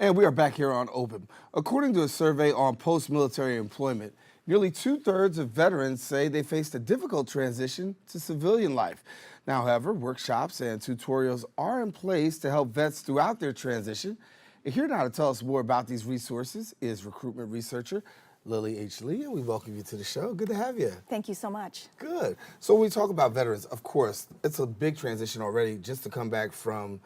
And we are back here on Open. According to a survey on post-military employment, nearly 2/3 of veterans say they faced a difficult transition to civilian life. Now, however, workshops and tutorials are in place to help vets throughout their transition. And here now to tell us more about these resources is recruitment researcher Lily H.Li, and we welcome you to the show. Good to have you. Thank you so much. Good. So when we talk about veterans, of course, it's a big transition already just to come back from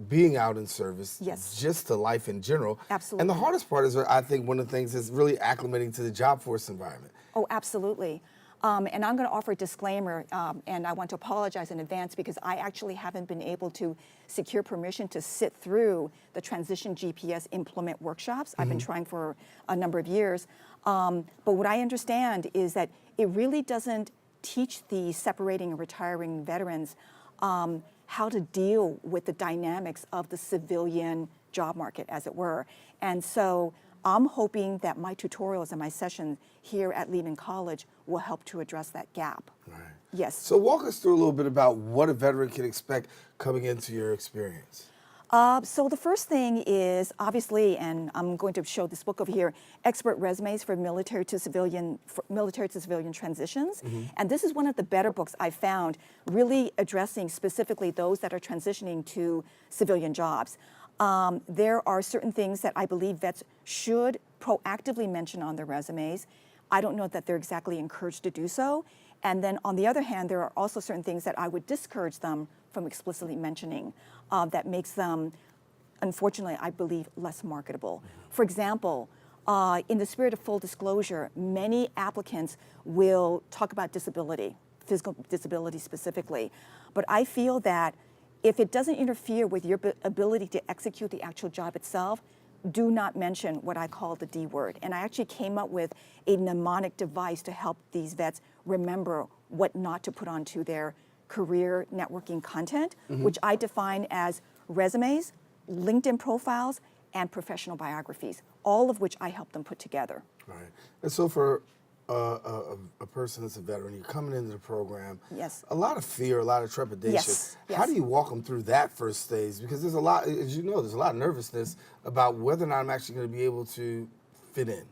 being out in service, Yes. just to life in general. Absolutely. And the hardest part is, I think, one of the things is really acclimating to the job force environment. Oh, absolutely. And I'm going to offer a disclaimer, and I want to apologize in advance because I actually haven't been able to secure permission to sit through the Transition GPS Implement workshops. I've been trying for a number of years. But what I understand is that it really doesn't teach the separating and retiring veterans how to deal with the dynamics of the civilian job market, as it were. And so I'm hoping that my tutorials and my sessions here at Lehman College will help to address that gap. Right. Yes. So walk us through a little bit about what a veteran can expect coming into your experience. So the first thing is obviously, and I'm going to show this book over here, expert resumes for military to civilian transitions. And this is one of the better books I found, really addressing specifically those that are transitioning to civilian jobs. There are certain things that I believe vets should proactively mention on their resumes. I don't know that they're exactly encouraged to do so. And then on the other hand, there are also certain things that I would discourage them from explicitly mentioning that makes them, unfortunately, I believe, less marketable. For example, in the spirit of full disclosure, many applicants will talk about disability, physical disability specifically. But I feel that if it doesn't interfere with your ability to execute the actual job itself, do not mention what I call the D word. And I actually came up with a mnemonic device to help these vets remember what not to put onto their career networking content, which I define as resumes, LinkedIn profiles, and professional biographies, all of which I help them put together. Right. And so for a person that's a veteran, you're coming into the program, Yes. a lot of fear, a lot of trepidation. Yes. How do you walk them through that first stage? Because there's a lot, as you know, there's a lot of nervousness about whether or not I'm actually going to be able to fit in.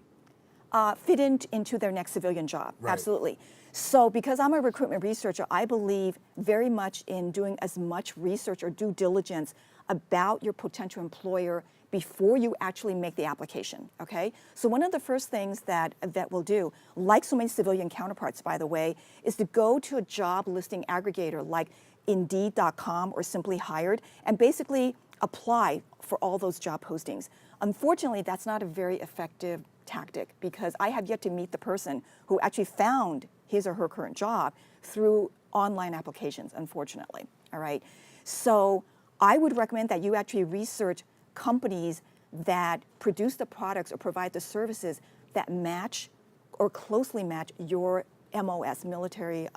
Fit into their next civilian job, Right. Absolutely. So because I'm a recruitment researcher, I believe very much in doing as much research or due diligence about your potential employer before you actually make the application, okay? So one of the first things that a vet will do, like so many civilian counterparts, by the way, is to go to a job listing aggregator like Indeed.com or Simply Hired and basically apply for all those job postings. Unfortunately, that's not a very effective tactic because I have yet to meet the person who actually found his or her current job through online applications, unfortunately, all right? So I would recommend that you actually research companies that produce the products or provide the services that match or closely match your MOS, military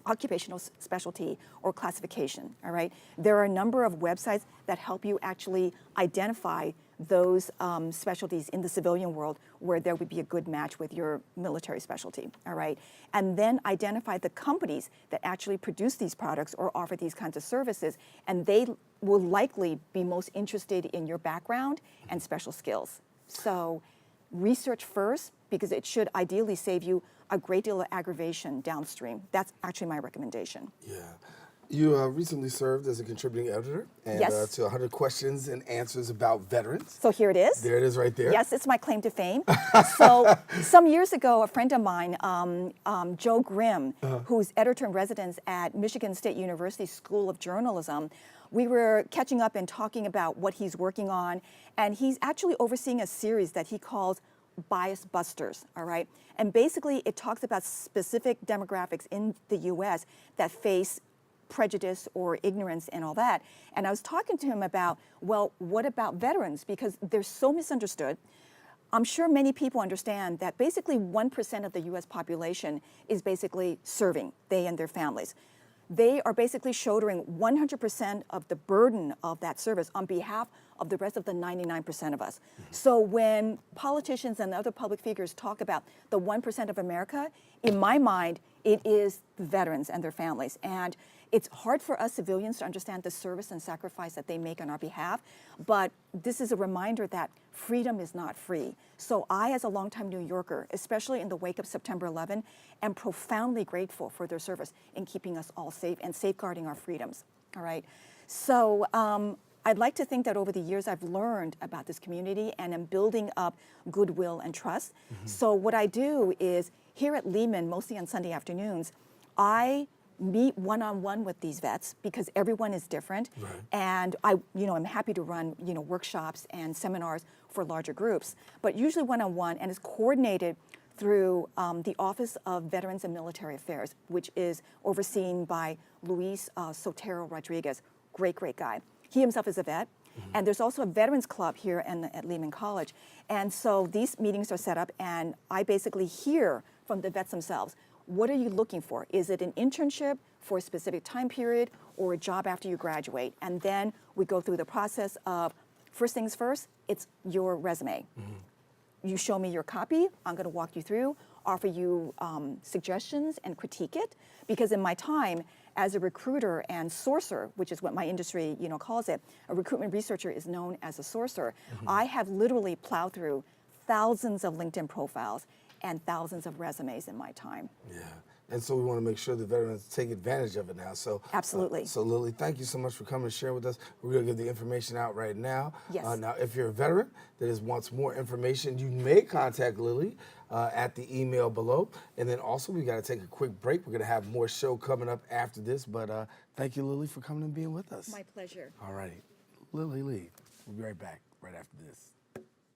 occupational specialty or classification, all right? There are a number of websites that help you actually identify those specialties in the civilian world where there would be a good match with your military specialty, all right? And then identify the companies that actually produce these products or offer these kinds of services, and they will likely be most interested in your background and special skills. So research first, because it should ideally save you a great deal of aggravation downstream. That's actually my recommendation. Yeah. You recently served as a contributing editor and Yes. to 100 questions and answers about veterans. So here it is. There it is right there. Yes, it's my claim to fame. So some years ago, a friend of mine, Joe Grimm, who's editor-in-residence at Michigan State University School of Journalism, we were catching up and talking about what he's working on, and he's actually overseeing a series that he calls Bias Busters, all right? And basically, it talks about specific demographics in the U.S. that face prejudice or ignorance and all that. And I was talking to him about, well, what about veterans? Because they're so misunderstood. I'm sure many people understand that basically 1% of the US population is basically serving, they and their families. They are basically shouldering 100% of the burden of that service on behalf of the rest of the 99% of us. So when politicians and other public figures talk about the 1% of America, in my mind, it is the veterans and their families. And it's hard for us civilians to understand the service and sacrifice that they make on our behalf, but this is a reminder that freedom is not free. So I, as a longtime New Yorker, especially in the wake of September 11, am profoundly grateful for their service in keeping us all safe and safeguarding our freedoms, all right? So I'd like to think that over the years I've learned about this community and am building up goodwill and trust. So what I do is, here at Lehman, mostly on Sunday afternoons, I meet one-on-one with these vets because everyone is different, and I'm happy to run workshops and seminars for larger groups, but usually one-on-one, and it's coordinated through the Office of Veterans and Military Affairs, which is overseen by Luis Sotero Rodriguez, great guy. He himself is a vet, and there's also a Veterans Club here at Lehman College, and so these meetings are set up, and I basically hear from the vets themselves. What are you looking for? Is it an internship for a specific time period or a job after you graduate? And then we go through the process of, first things first, it's your resume. You show me your copy, I'm gonna walk you through, offer you suggestions and critique it, because in my time as a recruiter and sourcer, which is what my industry calls it, a recruitment researcher is known as a sourcer. I have literally plowed through thousands of LinkedIn profiles and thousands of resumes in my time. Yeah, and so we want to make sure the veterans take advantage of it now. So absolutely. So Lily, thank you so much for coming and sharing with us. We're going to give the information out right now. Yes. Now, if you're a veteran that wants more information, you may contact Lily at the email below. And then also, we got to take a quick break. We're going to have more show coming up after this. But thank you, Lily, for coming and being with us. My pleasure. All righty, Lily Lee. We'll be right back right after this.